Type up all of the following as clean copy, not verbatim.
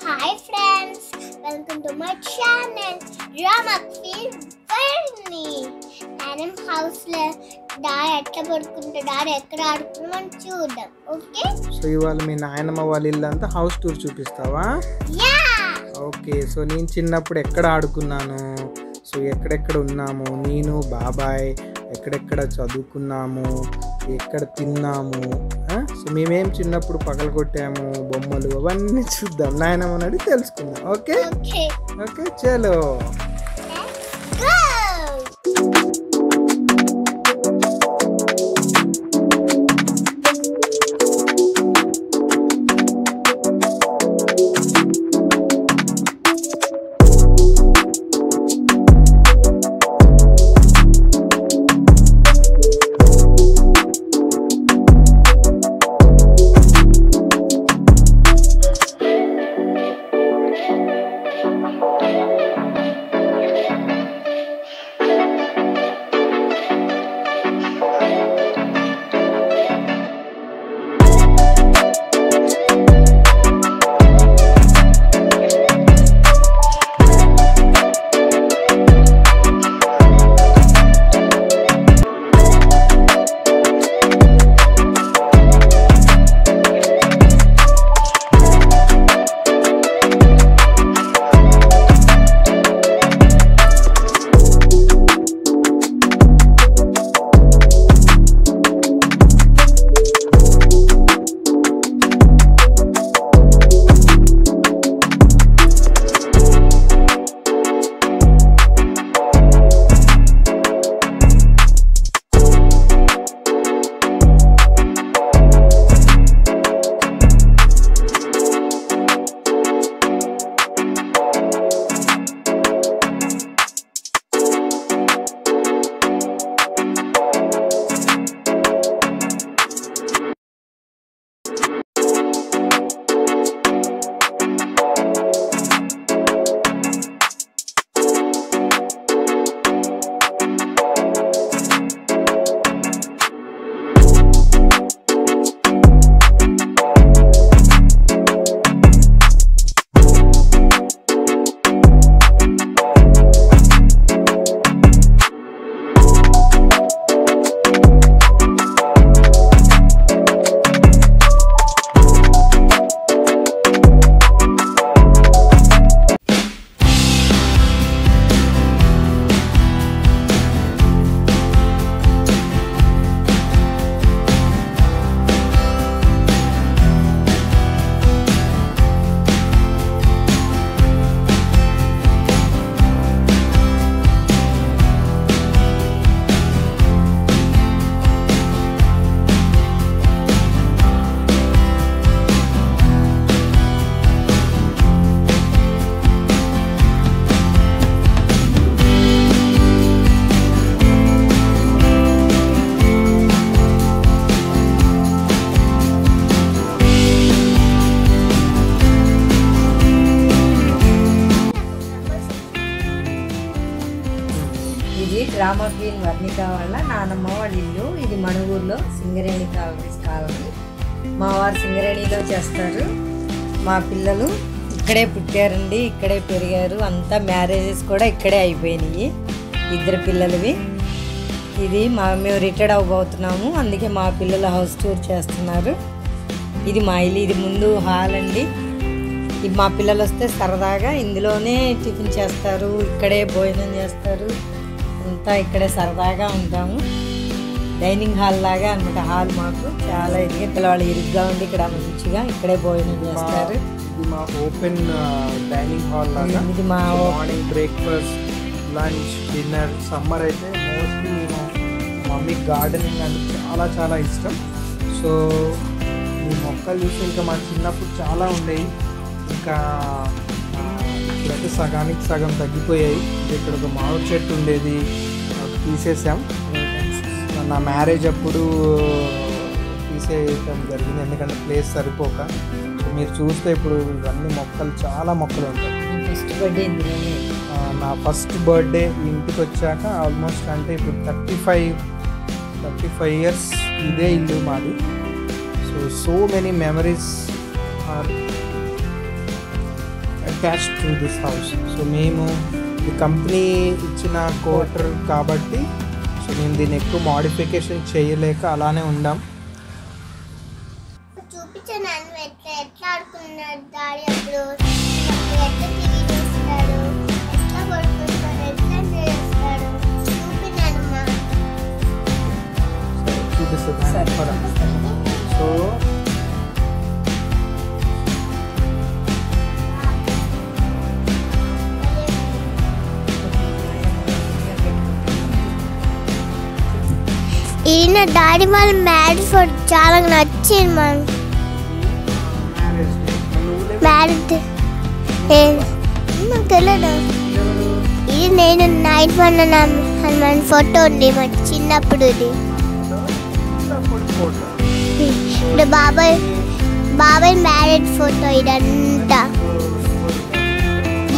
Hi friends, welcome to my channel Drama Queen Bernie. I'm house le dad ఎట్లా పడుకుంటా dad ఎక్కడ ఆడుకున్నామని చూద్దాం. Okay so ఇవాళ మీ నాయనమ్మ వాళ్ళ ఇల్లు అంతా హౌస్ టూర్ చూపిస్తావా? Yeah okay. సో నేను చిన్నప్పుడు ఎక్కడ ఆడుకున్నాను, సో ఎక్కడెక్కడ ఉన్నాము, నేను బాబాయ్ ఎక్కడెక్కడ చదువుకున్నాము, ఎక్కడ తిన్నాము, సో మేమేం చిన్నప్పుడు పగలగొట్టాము బొమ్మలు అవన్నీ చూద్దాం, నాయనమ్మని అడిగి తెలుసుకుందాం. ఓకే ఓకే ఓకే చలో. గో. ఇది డ్రామా క్వీన్ వర్ణిక వాళ్ళ నానమ్మ వాళ్ళ ఇల్లు. ఇది మణుగూరులో సింగరేణి కాలనీ. మా వారు సింగరేణిలో చేస్తారు. మా పిల్లలు ఇక్కడే పుట్టారండి, ఇక్కడే పెరిగారు. అంతా మ్యారేజెస్ కూడా ఇక్కడే అయిపోయినాయి, ఇద్దరు పిల్లలవి. ఇది మేము రిటైర్డ్ అవ్వబోతున్నాము, అందుకే మా పిల్లలు హౌస్ టూర్ చేస్తున్నారు. ఇది మా ఇల్లు. ఇది ముందు హాల్ అండి. ఇది మా పిల్లలు వస్తే సరదాగా ఇందులోనే టిఫిన్ చేస్తారు, ఇక్కడే భోజనం చేస్తారు, అంతా ఇక్కడే సరదాగా ఉంటాము. డైనింగ్ హాల్ లాగా అనమాట హాల్. మాకు చాలా ఇదిగా పిల్లవాళ్ళు ఇరుగ్గా ఉంది, ఇక్కడ మంచిగా ఇక్కడే భోజనం చేస్తారు. ఇది మా ఓపెన్ డైనింగ్ హాల్ లాగా. ఇది మా morning breakfast, lunch, dinner. Summer అయితే మోస్ట్లీ మేము మమ్మీ గార్డెనింగ్ అంటే చాలా చాలా ఇష్టం. సో ఈ మొక్కలు చూసి ఇంకా మా చిన్నప్పుడు చాలా ఉండేవి, ఇంకా ఇప్పుడైతే సగానికి సగం తగ్గిపోయాయి. ఇక్కడ ఒక మామిడి చెట్టు ఉండేది, తీసేసాం. నా మ్యారేజ్ అప్పుడు తీసేయటం జరిగింది, ఎందుకంటే ప్లేస్ సరిపోక. మీరు చూస్తే ఇప్పుడు ఇవన్నీ మొక్కలు, చాలా మొక్కలు ఉంటాయి. ఫస్ట్ బర్త్డే ఇందులోనే. నా ఫస్ట్ బర్త్డే ఇంటికి వచ్చాక ఆల్మోస్ట్ అంటే ఇప్పుడు 35 ఇయర్స్ ఇదే ఇల్లు మాది. So many memories are attached to this house. So మేము ఈ కంపెనీ ఇచ్చిన క్వార్టర్ కాబట్టి సో మేము దీన్ని ఎక్కువ మోడిఫికేషన్ చేయలేక అలానే ఉండాం. చూపించాను నన్ను ఎట్లా ఆడుకున్నాడు డాడీ అప్పుడు ఎట్లా టీవీ చూస్తాడు, ఎట్లా పడుకుంటాడు, ఎట్లా చేస్తాడు చూపినానమ్మా. చూపిస్తుంది కూడా. సో ఇది నా డాడీ వాళ్ళ మ్యారేజ్ ఫోటో చాలా నచ్చింది మన మ్యారేజ్ నాకు తెలియదు. ఇది నేను నైట్ వన్ హనుమాన్ ఫోటో ఉంది మా చిన్నప్పుడు. ఇది ఇప్పుడు బాబాయ్ మ్యారేజ్ ఫోటో ఇదంతా.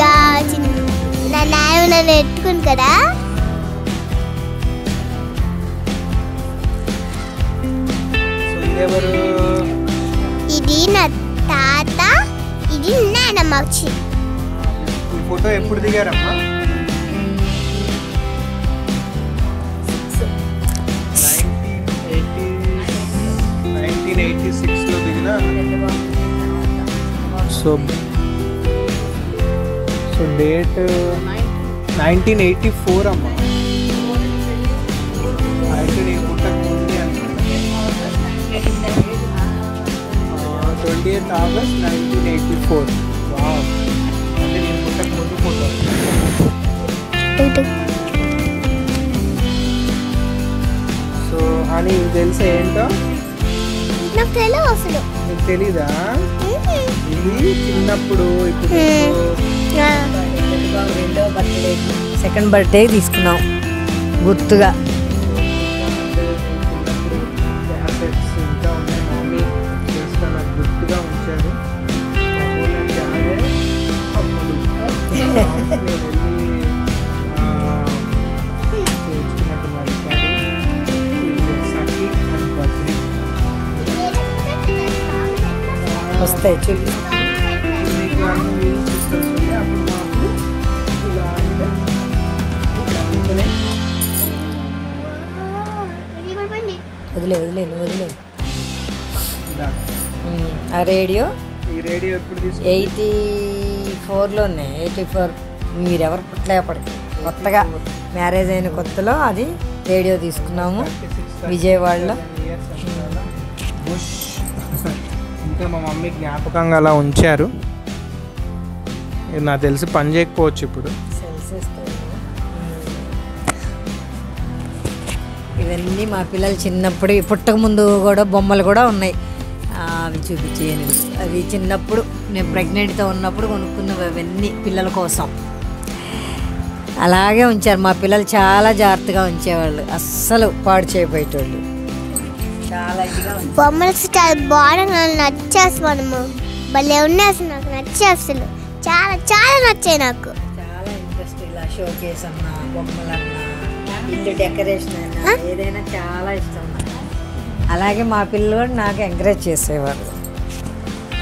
యా నా నాయన నన్ను ఎత్తుకుని కదా. ఇది నా తాత, ఇది నానమ్మ. ఈ ఫోటో ఎప్పుడు దిగారమ్మా? 1986లో దిగిన. సో డేట్ 1984 అమ్మా. అయితే నేను పుట్టక ముందే అనుకుంటా. 28th August 1984. వావ్, అంటే నేను పుట్టక ముందు ఫోటో. సో అని తెలుసా ఏంటో? నాకు తెలియదు అసలు. నీకు తెలీదా? ఇది చిన్నప్పుడు ఇప్పుడు రెండో బర్త్డే, సెకండ్ బర్త్డే తీసుకున్నాం గుర్తుగా. ఇంకా ఉన్నాయి, మమ్మీ చేస్తా నాకు గుర్తుగా ఉంచారు. వస్తాయి చూపి. వదిలే వదిలే వదిలే. ఆ రేడియో ఈ రేడియో ఎప్పుడు 84లో ఉన్నాయి. 84 మీరెవరు పుట్టలేపటికి కొత్తగా మ్యారేజ్ అయిన కొత్తలో అది రేడియో తీసుకున్నాము విజయవాడలో. ఇంకా మా మమ్మీ జ్ఞాపకంగా అలా ఉంచారు. ఇది నాకు తెలిసి పని చేయకపోవచ్చు ఇప్పుడు. ఇవన్నీ మా పిల్లలు చిన్నప్పుడు పుట్టక ముందు కూడా బొమ్మలు కూడా ఉన్నాయి. అవి చూపించేయను. అవి చిన్నప్పుడు నేను ప్రెగ్నెంట్తో ఉన్నప్పుడు కొనుక్కున్నవి అవన్నీ పిల్లల కోసం. అలాగే ఉంచారు మా పిల్లలు. చాలా జాగ్రత్తగా ఉంచేవాళ్ళు, అస్సలు పాడు చేయబోయేటోళ్ళు. చాలా ఇదిగా బొమ్మలు చాలా బాగా నచ్చేసి మనము భలే ఉన్నాయి అసలు. నాకు నచ్చే అసలు చాలా చాలా నచ్చాయి నాకు. చాలా ఇంట్రెస్ట్. ఇలా షో కేస్ అన్నా, బొమ్మలన్నా, ఇల్లు డెకరేషన్ అయినా ఏదైనా చాలా ఇష్టం నాకు. అలాగే మా పిల్లలు కూడా నాకు ఎంకరేజ్ చేసేవాళ్ళు.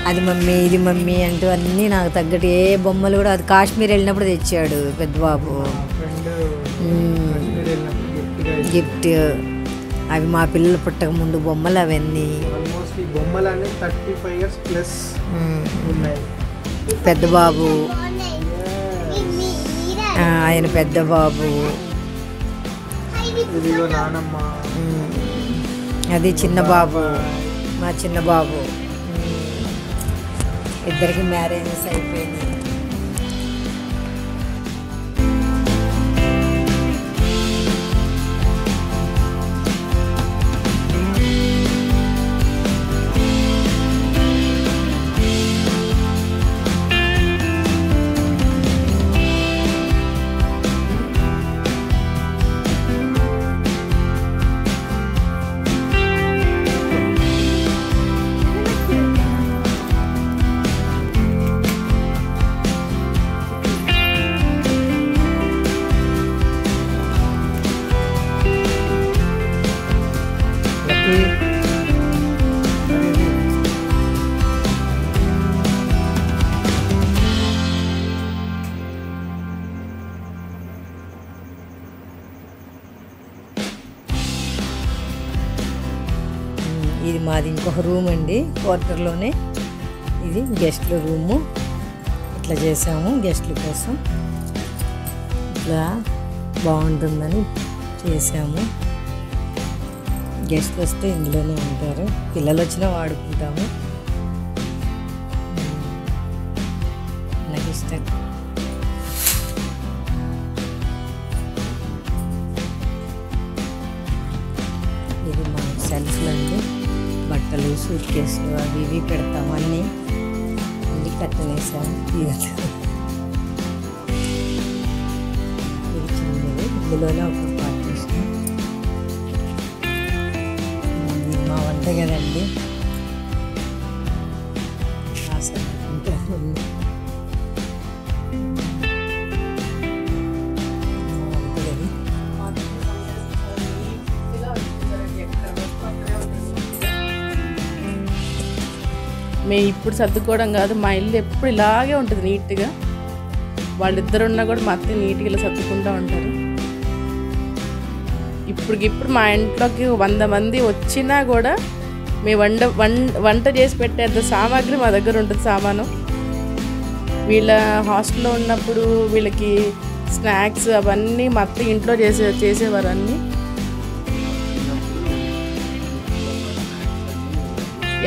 అది మమ్మీ ఇది మమ్మీ అంటూ అన్నీ నాకు తగ్గట్టు ఏ బొమ్మలు కూడా. అది కాశ్మీర్ వెళ్ళినప్పుడు తెచ్చాడు పెద్ద బాబు గిఫ్ట్. అవి మా పిల్లలు పుట్టక ముందు బొమ్మలు అవన్నీ. బొమ్మలు 35 years ప్లస్ ఉన్నాయి. పెద్ద బాబు ఆయన పెద్ద బాబు, ఇదిగో నానమ్మ, అది చిన్న బాబు, మా చిన్న బాబు. ఇద్దరికి మ్యారేజెస్ అయిపోయింది. మాది ఇంకొక రూమ్ అండి, క్వార్టర్లోనే. ఇది గెస్ట్ల రూము. ఇట్లా చేసాము గెస్ట్ల కోసం, ఇట్లా బాగుంటుందని చేసాము. గెస్ట్లు వస్తే ఇందులోనే ఉంటారు, పిల్లలు వచ్చినా వాడుకుంటాము. నాకు ఇష్టం. ఇది మా సెల్ఫ్లు అండి, బట్టలు సూట్ కేసులు అవి ఇవి పెడతాము. అన్నీ కట్టనేసాము. ఇది చిన్నది, ఇందులోనే ఒక పార్టీషన్. మా వంట కదండి, మేము ఇప్పుడు సర్దుకోవడం కాదు, మా ఇల్లు ఎప్పుడు ఇలాగే ఉంటుంది నీట్గా. వాళ్ళిద్దరు ఉన్నా కూడా మా అత్త నీట్గా ఇలా సర్దుకుంటూ ఉంటారు. ఇప్పటికిప్పుడు మా ఇంట్లోకి 100 మంది వచ్చినా కూడా మేము వంట చేసి పెట్టేంత సామాగ్రి మా దగ్గర ఉంటుంది, సామాను. వీళ్ళ హాస్టల్లో ఉన్నప్పుడు వీళ్ళకి స్నాక్స్ అవన్నీ మా అత్త ఇంట్లో చేసేవారు అన్నీ.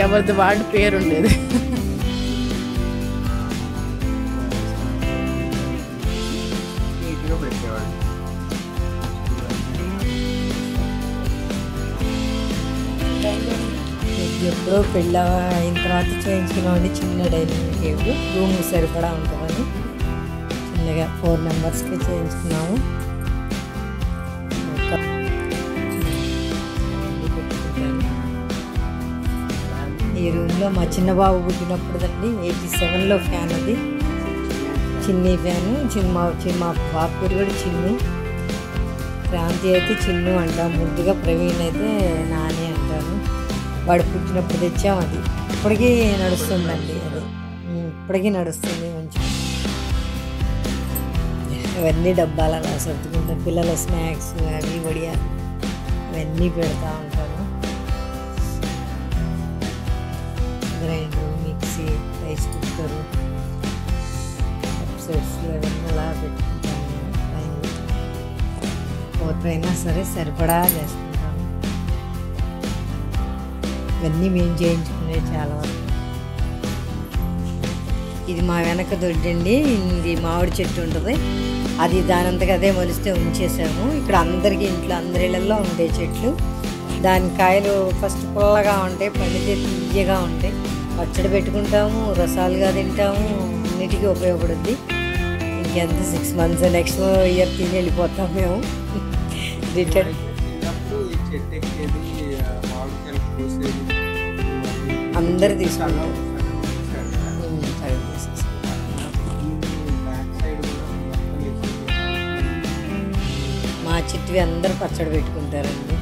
ఎవరిది వాడి పేరు ఉండేది. ఎప్పుడో పెళ్ళి అయిన తర్వాత చేయించుకున్నామండి చిన్న డైనింగ్ టేబుల్, రూమ్ సరిపడా ఉంటుందని చిన్నగా 4 మెంబర్స్కి చేయించుకున్నాము. ఈ రూమ్లో మా చిన్న బాబు పుట్టినప్పుడుదండి 87లో ఫ్యాన్, అది చిన్ని ఫ్యాను. మా బాబు పేరు కూడా చిన్ను. క్రాంతి అయితే చిన్ను అంటాం, ముద్దుగా ప్రవీణ్ అయితే నాని అంటాను. వాడు పుట్టినప్పుడు తెచ్చాం, అది ఇప్పటికీ నడుస్తుందండి. అది ఇప్పటికీ నడుస్తుంది మంచిగా. అవన్నీ డబ్బాలు అలా సర్దుకుంటాం, పిల్లల స్నాక్స్ అవి వడియాలు అవన్నీ పెడతా ఉంటాను. గ్రైండరు, మిక్సీ, రైస్ కుక్కరు, సెట్స్లు అవన్నీ అలా పెట్టుకుంటాము. ఎవరికైనా సరే సరిపడా చేస్తుంటాము. ఇవన్నీ మేము చేయించుకునే చాలా వరకు. ఇది మా వెనక దొడ్డండి, ఇది మామిడి చెట్టు ఉంటుంది, అది దానంతగా అదే మొలిస్తే ఉంచేసాము. ఇక్కడ అందరికీ ఇంట్లో అందరిళ్ళల్లో ఉండే చెట్లు. దాని కాయలు ఫస్ట్ పుల్లగా ఉంటాయి, పండితే తీయగా ఉంటాయి. పచ్చడి పెట్టుకుంటాము, రసాలుగా తింటాము, అన్నిటికీ ఉపయోగపడుద్ది. ఇంకెంత 6 months నెక్స్ట్ ఇయర్ తిని వెళ్ళిపోతాం మేము రిటర్న్. అందరు తీసుకుంటాం. మా చెట్టువి అందరూ పచ్చడి పెట్టుకుంటారండి.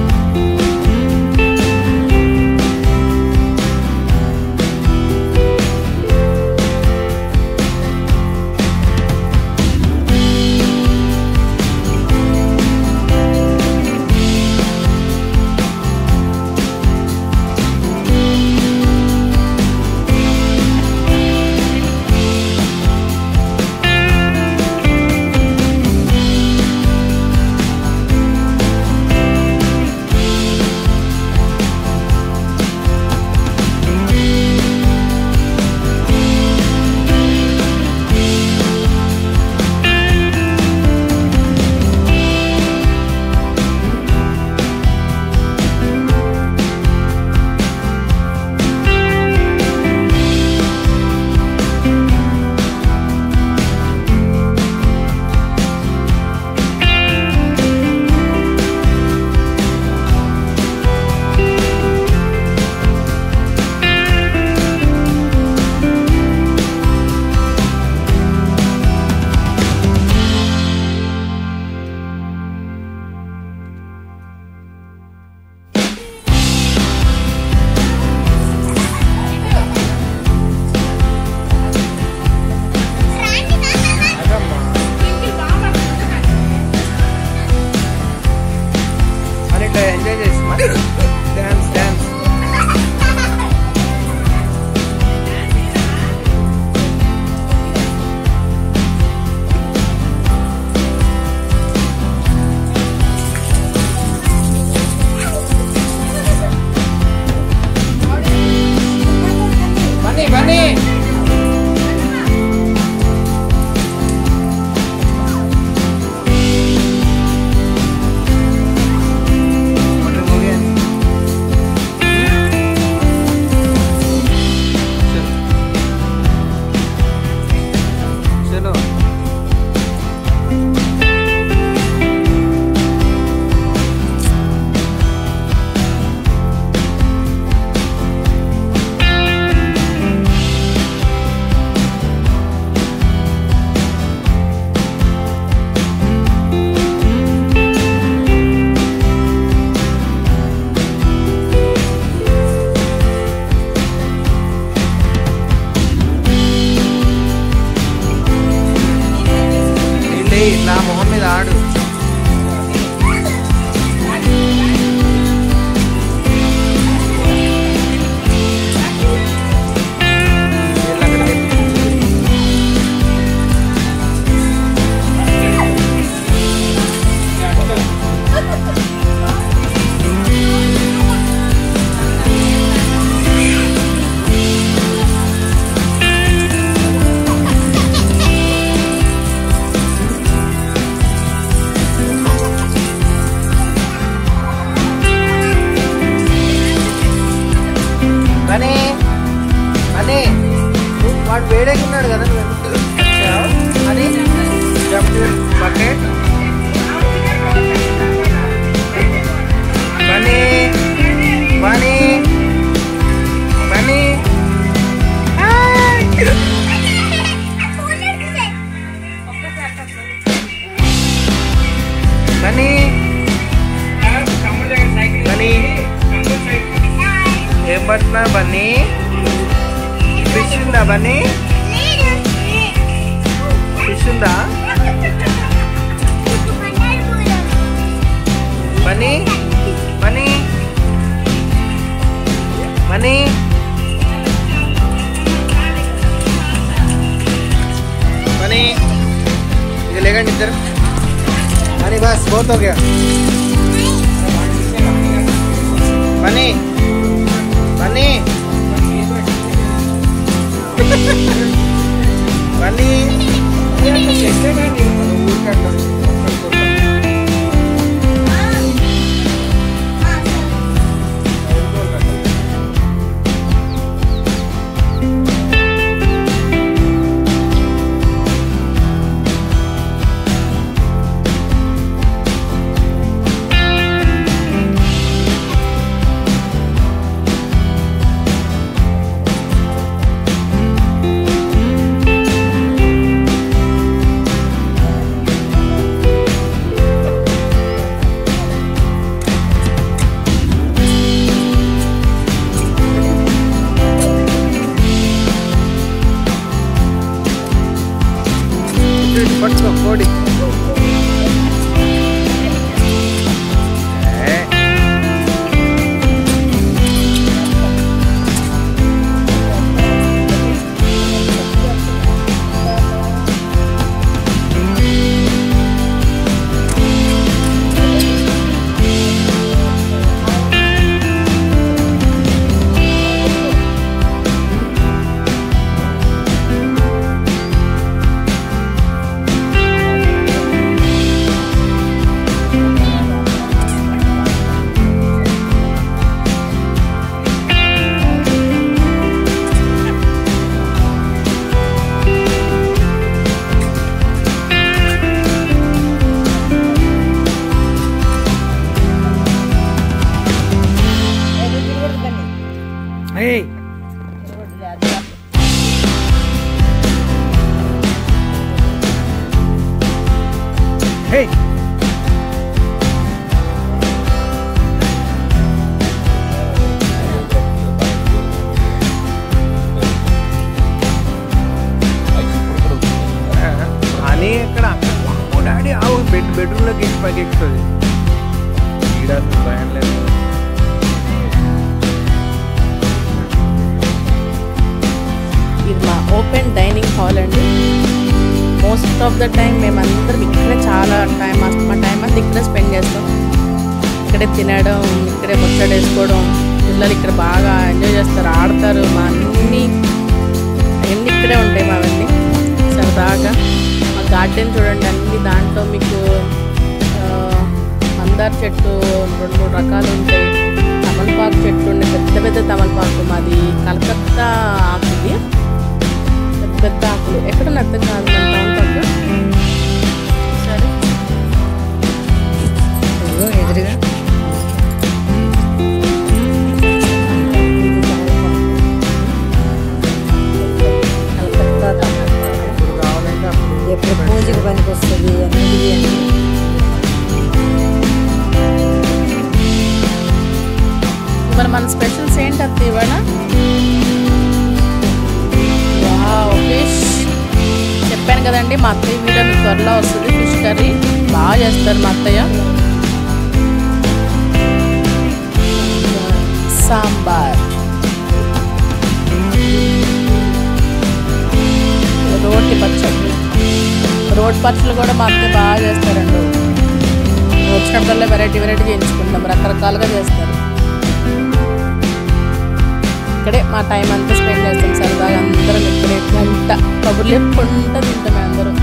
నా మొహం మీద ఆడు. వాడు వేడేకున్నాడు కదా, నువ్వు వచ్చావు అని బకెట్ బనీ బనీ బనీ బనీ బనీ ఏం పడుతున్నా బన్నీ? ఫిష్ ఉందా బన్నీ? ఫిష్ ఉందా బన్నీ? బన్నీ బన్నీ బన్నీ ఇక లేకండి ఇద్దరు. బన్నీ బస్ బోత్ హో గయా. బన్నీ బన్నీ బన్నీ పట్టుకో కోడి. Hey. Hey. అని ఇక్కడ డాడీ ఆవు బెడ్రూమ్లోకి ఎక్కి పైకి ఎక్కుతుంది. ఈడ భయం లేదు. ఇది మా ఓపెన్ డైనింగ్ హాల్ అండి. మోస్ట్ ఆఫ్ ద టైం మేమందరం ఇక్కడే చాలా టైం మా టైం అంతా ఇక్కడే స్పెండ్ చేస్తాం. ఇక్కడే తినడం, ఇక్కడే ముచ్చటేసుకోవడం, పిల్లలు ఇక్కడ బాగా ఎంజాయ్ చేస్తారు, ఆడతారు. మా అన్నీ ఇక్కడే ఉంటాయి మావన్నీ సరదాగా. మా గార్డెన్ చూడండి, అన్ని దాంట్లో మీకు మందార చెట్టు 2-3 రకాలు ఉంటాయి. తమలపాకు చెట్లు ఉండే పెద్ద పెద్ద తమలపాకు, మాది కలకత్తా ఆకుది, పెద్ద పెద్ద ఆకులు. ఎక్కడ అర్థం కాదు మన తమలపాకు. సరే ఎదురుగా ఎప్పుడు పూజకు పనికి వస్తుంది అనేది. ఇవాళ మన స్పెషల్స్ ఏంటి అత్త ఇవాళ? ఫిష్ చెప్పాను కదండి, మా అత్తయ్య వీడియో మీకు త్వరలో వస్తుంది. ఫిష్ కర్రీ బాగా చేస్తారు మా అత్తయ్య. సాంబార్, రోటి పచ్చడి. రోటి పచ్చళ్ళు కూడా మా అత్తయ్య బాగా చేస్తారండి. వచ్చినప్పుడల్లా వెరైటీ చేయించుకుంటాం, రకరకాలుగా చేస్తారు. ఇక్కడే మా టైం అంతా స్పెండ్ చేస్తాం సరదాగా అందరం. ఇక్కడే గంట కబుర్లు చెప్పుకుంటూ తింటాం అందరం.